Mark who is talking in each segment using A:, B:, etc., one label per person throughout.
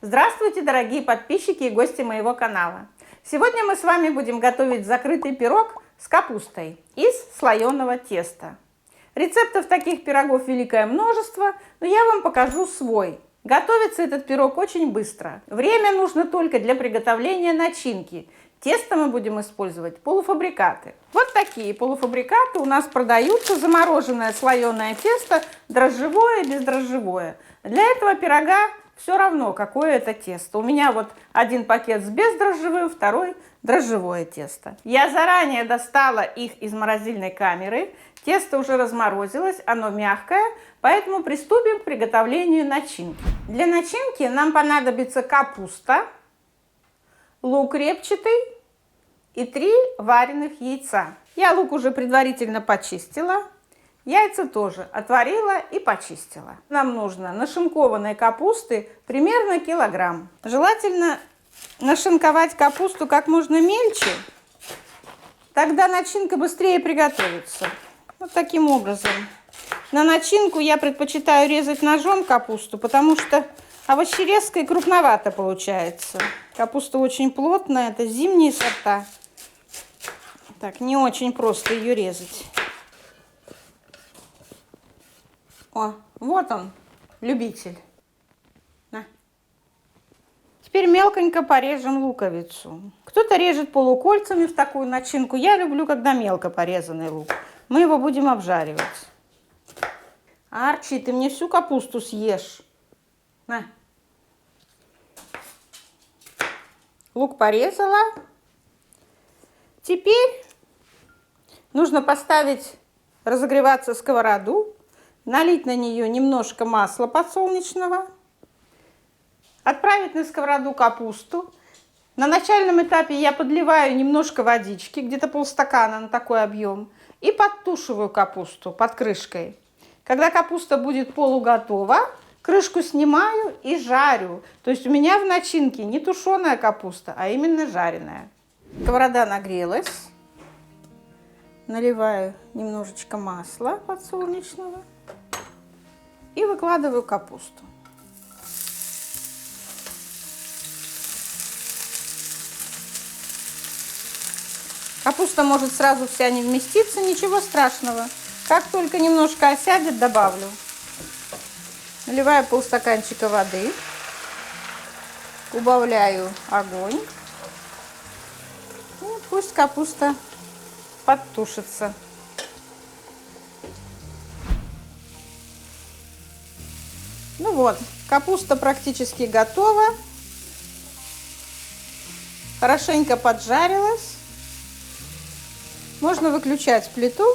A: Здравствуйте, дорогие подписчики и гости моего канала! Сегодня мы с вами будем готовить закрытый пирог с капустой из слоеного теста. Рецептов таких пирогов великое множество, но я вам покажу свой. Готовится этот пирог очень быстро. Время нужно только для приготовления начинки. Тесто мы будем использовать полуфабрикаты. Вот такие полуфабрикаты у нас продаются. Замороженное слоеное тесто, дрожжевое и бездрожжевое. Для этого пирога все равно, какое это тесто. У меня вот один пакет с бездрожжевым, второй дрожжевое тесто. Я заранее достала их из морозильной камеры. Тесто уже разморозилось, оно мягкое, поэтому приступим к приготовлению начинки. Для начинки нам понадобится капуста, лук репчатый и 3 вареных яйца. Я лук уже предварительно почистила. Яйца тоже отварила и почистила. Нам нужно нашинкованной капусты примерно килограмм. Желательно нашинковать капусту как можно мельче, тогда начинка быстрее приготовится. Вот таким образом. На начинку я предпочитаю резать ножом капусту, потому что овощерезкой крупновато получается. Капуста очень плотная, это зимние сорта. Так, не очень просто ее резать. О, вот он, любитель. На. Теперь мелконько порежем луковицу. Кто-то режет полукольцами в такую начинку. Я люблю, когда мелко порезанный лук. Мы его будем обжаривать. Арчи, ты мне всю капусту съешь. На. Лук порезала. Теперь нужно поставить разогреваться сковороду. Налить на нее немножко масла подсолнечного, отправить на сковороду капусту. На начальном этапе я подливаю немножко водички, где-то полстакана на такой объем, и подтушиваю капусту под крышкой. Когда капуста будет полуготова, крышку снимаю и жарю. То есть у меня в начинке не тушеная капуста, а именно жареная. Сковорода нагрелась. Наливаю немножечко масла подсолнечного. И выкладываю капусту. Капуста может сразу вся не вместиться, ничего страшного. Как только немножко осядет, добавлю. Наливаю полстаканчика воды. Убавляю огонь. И пусть капуста подтушится. Ну вот, капуста практически готова. Хорошенько поджарилась. Можно выключать плиту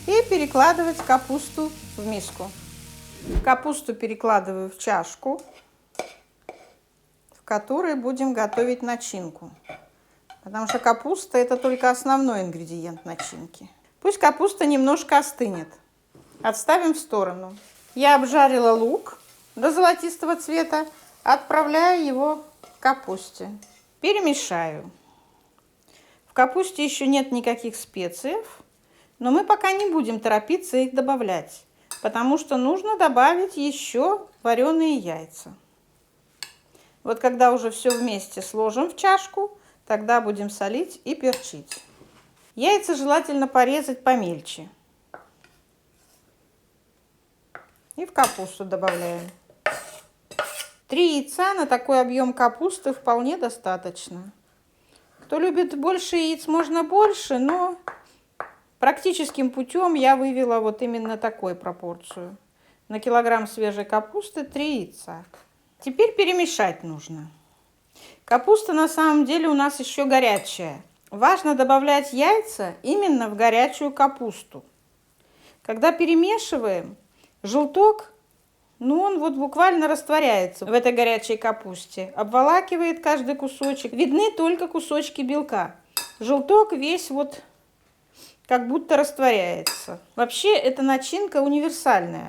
A: и перекладывать капусту в миску. Капусту перекладываю в чашку, в которой будем готовить начинку. Потому что капуста – это только основной ингредиент начинки. Пусть капуста немножко остынет. Отставим в сторону. Я обжарила лук до золотистого цвета, отправляю его к капусте. Перемешаю. В капусте еще нет никаких специй, но мы пока не будем торопиться их добавлять, потому что нужно добавить еще вареные яйца. Вот когда уже все вместе сложим в чашку, тогда будем солить и перчить. Яйца желательно порезать помельче. И в капусту добавляем. 3 яйца на такой объем капусты вполне достаточно. Кто любит больше яиц, можно больше, но практическим путем я вывела вот именно такую пропорцию. На килограмм свежей капусты 3 яйца. Теперь перемешать нужно. Капуста на самом деле у нас еще горячая. Важно добавлять яйца именно в горячую капусту. Когда перемешиваем, желток, он вот буквально растворяется в этой горячей капусте. Обволакивает каждый кусочек. Видны только кусочки белка. Желток весь вот как будто растворяется. Вообще эта начинка универсальная.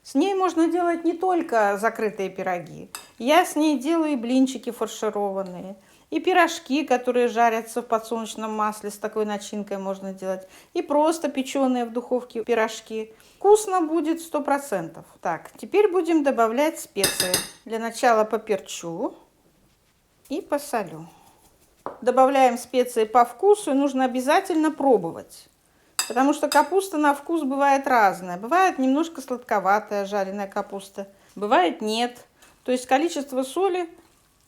A: С ней можно делать не только закрытые пироги. Я с ней делаю и блинчики фаршированные, И пирожки, которые жарятся в подсолнечном масле, с такой начинкой можно делать. И просто печеные в духовке пирожки. Вкусно будет 100%. Так, теперь будем добавлять специи. Для начала поперчу и посолю. Добавляем специи по вкусу, и нужно обязательно пробовать. Потому что капуста на вкус бывает разная. Бывает немножко сладковатая жареная капуста, бывает нет. То есть количество соли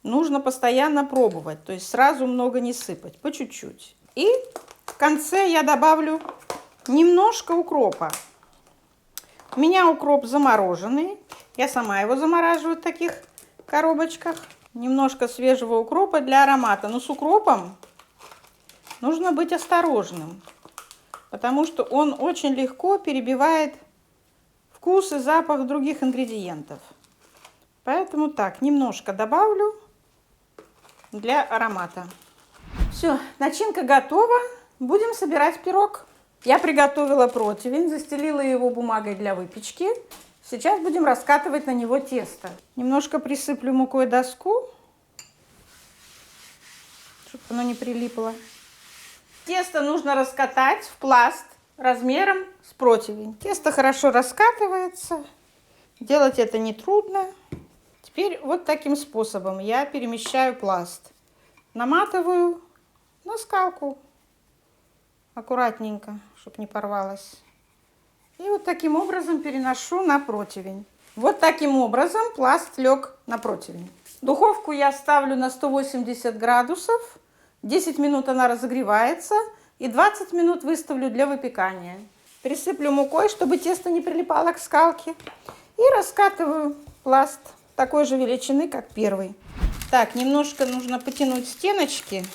A: нужно постоянно пробовать. То есть сразу много не сыпать, по чуть-чуть. И в конце я добавлю немножко укропа. У меня укроп замороженный. Я сама его замораживаю в таких коробочках. Немножко свежего укропа для аромата. Но с укропом нужно быть осторожным, потому что он очень легко перебивает вкус и запах других ингредиентов. Поэтому так, немножко добавлю для аромата. Все, начинка готова. Будем собирать пирог. Я приготовила противень, застелила его бумагой для выпечки. Сейчас будем раскатывать на него тесто. Немножко присыплю мукой доску, чтобы оно не прилипло. Тесто нужно раскатать в пласт размером с противень. Тесто хорошо раскатывается. Делать это нетрудно. Теперь вот таким способом я перемещаю пласт. Наматываю на скалку аккуратненько, чтобы не порвалось. И вот таким образом переношу на противень. Вот таким образом пласт лег на противень. Духовку я ставлю на 180 градусов. 10 минут она разогревается. И 20 минут выставлю для выпекания. Присыплю мукой, чтобы тесто не прилипало к скалке. И раскатываю пласт такой же величины, как первый. Так, немножко нужно потянуть стеночки.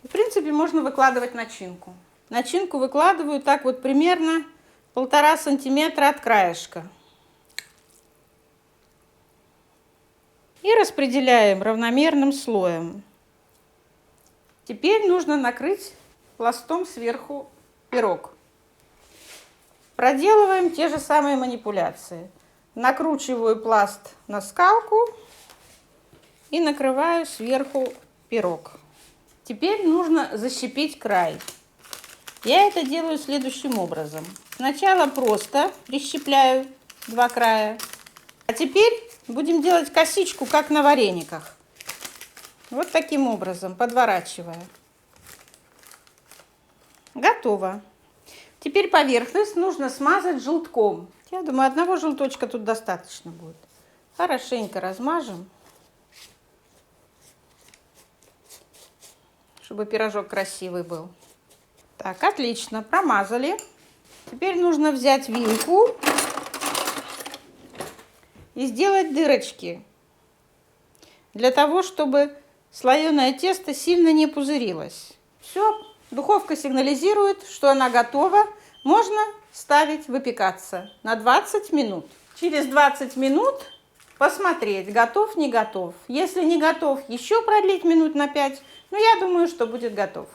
A: В принципе, можно выкладывать начинку. Начинку выкладываю так вот примерно 1,5 сантиметра от краешка. И распределяем равномерным слоем. Теперь нужно накрыть пластом сверху пирог. Проделываем те же самые манипуляции. Накручиваю пласт на скалку и накрываю сверху пирог. Теперь нужно защипить край. Я это делаю следующим образом. Сначала просто прищепляю 2 края, а теперь будем делать косичку, как на варениках. Вот таким образом, подворачивая. Готово. Теперь поверхность нужно смазать желтком. Я думаю, одного желточка тут достаточно будет. Хорошенько размажем, чтобы пирожок красивый был. Так, отлично, промазали. Теперь нужно взять вилку и сделать дырочки, для того, чтобы слоеное тесто сильно не пузырилось. Все, духовка сигнализирует, что она готова. Можно ставить выпекаться на 20 минут. Через 20 минут посмотреть, готов, не готов. Если не готов, еще продлить минут на 5. Но я думаю, что будет готов.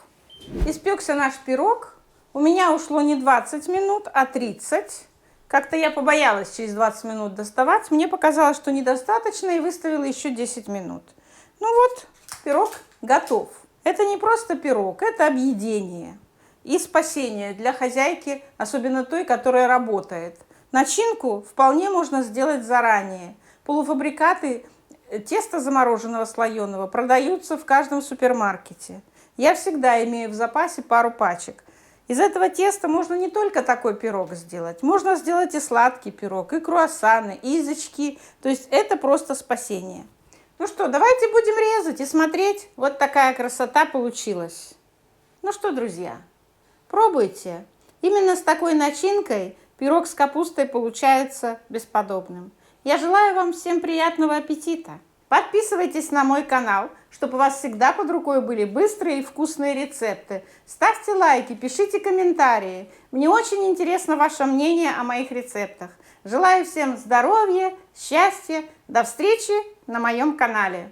A: Испекся наш пирог. У меня ушло не 20 минут, а 30. Как-то я побоялась через 20 минут доставать. Мне показалось, что недостаточно, и выставила еще 10 минут. Ну вот, пирог готов. Это не просто пирог, это объедение и спасение для хозяйки, особенно той, которая работает. Начинку вполне можно сделать заранее. Полуфабрикаты теста замороженного слоеного продаются в каждом супермаркете. Я всегда имею в запасе пару пачек. Из этого теста можно не только такой пирог сделать, можно сделать и сладкий пирог, и круассаны, и язычки. То есть это просто спасение. Ну что, давайте будем резать и смотреть. Вот такая красота получилась. Ну что, друзья, пробуйте. Именно с такой начинкой пирог с капустой получается бесподобным. Я желаю вам всем приятного аппетита. Подписывайтесь на мой канал, чтобы у вас всегда под рукой были быстрые и вкусные рецепты. Ставьте лайки, пишите комментарии. Мне очень интересно ваше мнение о моих рецептах. Желаю всем здоровья, счастья. До встречи на моем канале.